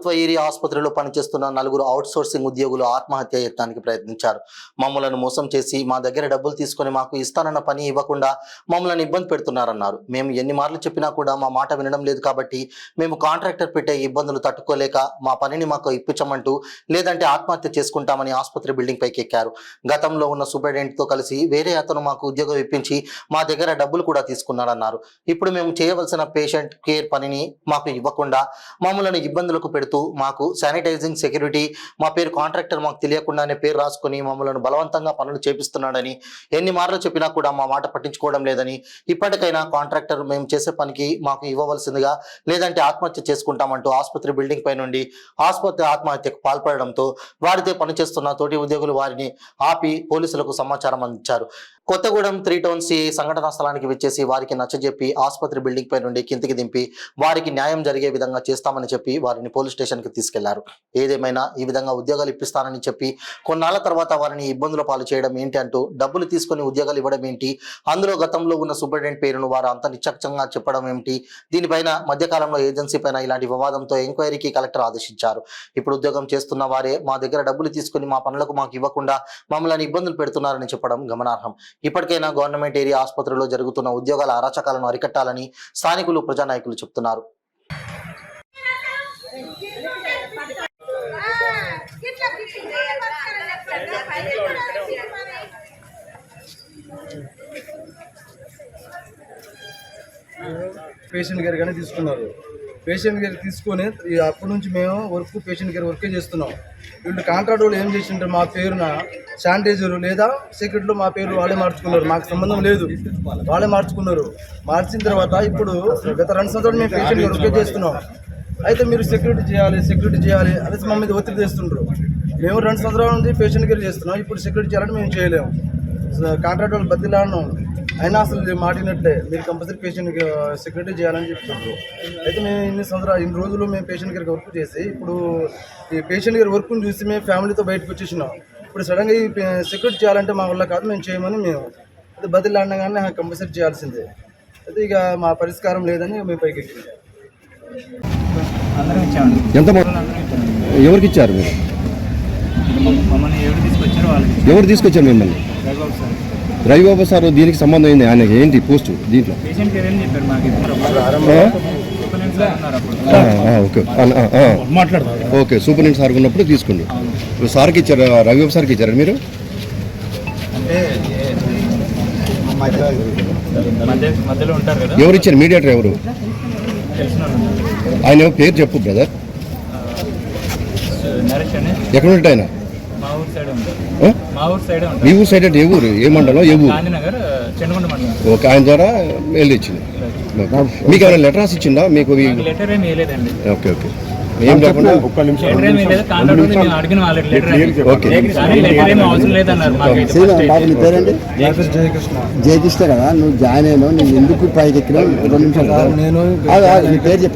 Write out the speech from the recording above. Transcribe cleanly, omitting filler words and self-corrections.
ప్రభుత్వ ఏరియా ఆసుపత్రిలో పనిచేస్తున్న 4 అవుట్సోర్సింగ్ ఉద్యోగులు ఆత్మహత్య యత్నానికి ప్రయత్నించారు. మమ్మలను మోసం చేసి మా దగ్గర డబ్బులు తీసుకొని మాకు ఇస్తానన్న పని ఇవ్వకుండా మమ్మల్ని ఇబ్బంది పెడుతున్నారన్నారు. మేము ఎన్ని మార్లు చెప్పినా కూడా మా మాట వినడం లేదు కాబట్టి మేము కాంట్రాక్టర్ పెట్టే ఇబ్బందులు తట్టుకోలేక మా పనిని మాకు ఇప్పించమంటూ లేదంటే ఆత్మహత్య చేసుకుంటామని ఆసుపత్రి బిల్డింగ్ పైకి ఎక్కారు. గతంలో ఉన్న సూపరింటెండెంట్ తో కలిసి వేరే అతను మాకు ఉద్యోగం ఇప్పించి మా దగ్గర డబ్బులు కూడా తీసుకున్నారన్నారు. ఇప్పుడు మేము చేయవలసిన పేషెంట్ కేర్ పనిని మాకు ఇవ్వకుండా మమ్మల్ని ఇబ్బందులకు పెడుతూ మాకు శానిటైజింగ్ సెక్యూరిటీ మా పేరు కాంట్రాక్టర్ మాకు తెలియకుండానే పేరు రాసుకొని మమ్మల్ని బలవంతంగా పనులు చేపిస్తున్నాడని ఎన్ని మార్లు చెప్పినా కూడా మా మాట పట్టించుకోవడం లేదని ఇప్పటికైనా కాంట్రాక్టర్ మేము చేసే పనికి మాకు ఇవ్వవలసిందిగా లేదంటే ఆత్మహత్య చేసుకుంటామంటూ ఆసుపత్రి బిల్డింగ్ పై నుండి ఆసుపత్రి ఆత్మహత్యకు పాల్పడడంతో వారితో పనిచేస్తున్న తోటి ఉద్యోగులు వారిని ఆపి పోలీసులకు సమాచారం అందించారు. కొత్తగూడెం 3 టౌన్ సిఐ సంఘటనా స్థలానికి విచ్చేసి వారికి నచ్చజెప్పి ఆసుపత్రి బిల్డింగ్ పై నుండి కిందికి దింపి వారికి న్యాయం జరిగే విధంగా చేస్తామని చెప్పి వారిని పోలీస్ స్టేషన్ కి తీసుకెళ్లారు. ఏదేమైనా ఈ విధంగా ఉద్యోగాలు ఇప్పిస్తానని చెప్పి కొన్నాళ్ల తర్వాత వారిని ఇబ్బందుల పాలు చేయడం ఏంటి అంటూ డబ్బులు తీసుకొని ఉద్యోగాలు ఇవ్వడం ఏంటి, అందులో గతంలో ఉన్న సూపరింటెండెంట్ పేరును వారు అంత నిశ్చక్తంగా చెప్పడం ఏమిటి, దీనిపైన మధ్యకాలంలో ఏజెన్సీ పైన ఇలాంటి వివాదంతో ఎంక్వైరీకి కలెక్టర్ ఆదేశించారు. ఇప్పుడు ఉద్యోగం చేస్తున్న వారే మా దగ్గర డబ్బులు తీసుకొని మా పనులకు మాకు ఇవ్వకుండా మమ్మల్ని ఇబ్బందులు పెడుతున్నారని చెప్పడం గమనార్హం. ఇప్పటికైనా గవర్నమెంట్ ఏరియా ఆసుపత్రిలో జరుగుతున్న ఉద్యోగాల అరాచకాలను అరికట్టాలని స్థానికులు ప్రజానాయకులు చెప్తున్నారు. పేషెంట్ కేర్ కానీ తీసుకున్నారు. పేషెంట్ కేర్ తీసుకొని అప్పటి నుంచి మేము పేషెంట్ కేర్ వర్కే చేస్తున్నాం. వీళ్ళు కాంట్రాక్ట్ వాళ్ళు ఏం చేసింటారు, మా పేరున శానిటైజర్ లేదా సెక్యూరిటీలో మా పేరు వాళ్ళే మార్చుకున్నారు. మాకు సంబంధం లేదు, వాళ్ళే మార్చుకున్నారు. మార్చిన తర్వాత ఇప్పుడు గత 2 సంవత్సరాలు మేము పేషెంట్ కేర్ వర్కే చేస్తున్నాం. అయితే మీరు సెక్యూరిటీ చేయాలి అనేసి మా మీద ఒత్తిడి చేస్తుంటారు. మేము 2 సంవత్సరాల నుంచి పేషెంట్ కేర్ చేస్తున్నాం. ఇప్పుడు సెక్యూరిటీ చేయాలంటే మేము చేయలేము. కాంట్రాక్ట్ వాళ్ళు బదిలాను అయినా అసలు మాటినట్లే మీరు కంపల్సరీ పేషెంట్ సెక్యూరిటీ చేయాలని చెప్తున్నారు. అయితే మేము ఇన్ని రోజులు మేము పేషెంట్ కేర్ వర్క్ చేసి ఇప్పుడు ఈ పేషెంట్ కేర్ వర్క్ని చూసి మేము ఫ్యామిలీతో బయటకు వచ్చేసినాం. ఇప్పుడు సడన్గా ఈ సెక్యూరిటీ చేయాలంటే మా వల్ల కాదు, మేము చేయమని మేము అయితే బదిలాడినా కానీ కంపల్సరీ చేయాల్సిందే. అయితే ఇక మా పరిష్కారం లేదని మేము పైకి ఎక్కింది. ఎంత ఎవరికి ఇచ్చారు మీరు? ఎవరు తీసుకొచ్చారు మిమ్మల్ని? రవిబాబు సార్. దీనికి సంబంధం అయింది, ఆయన ఏంటి పోస్ట్ దీంట్లో? ఓకే, సూపరింటెండెంట్ సార్ ఉన్నప్పుడు తీసుకోండి. సార్కి ఇచ్చారు, రవిబాబు సార్కి ఇచ్చారా మీరు? ఎవరు ఇచ్చారు? మీడియేటర్ ఎవరు? ఆయన పేరు చెప్పు బ్రదర్. ఎక్కడ ఉంటాయి ఆయన? మీ ఊరు సైడ్ అంటే ఏ ఊరు, ఏ మండలం, ఏ ఊరు? ఓకే, ఆయన ద్వారా మెయిల్ ఇచ్చింది. మీకు ఏమైనా లెటర్ రాసి ఇచ్చిందా మీకు? ఓకే ఓకే, ఏం లేకుండా జయకృష్ణ కదా, నువ్వు జాయిన్ అయినావు, నువ్వు ఎందుకు పైకి ఎక్కినావు? 2 నిమిషాలు నేను పేరు చెప్పాను.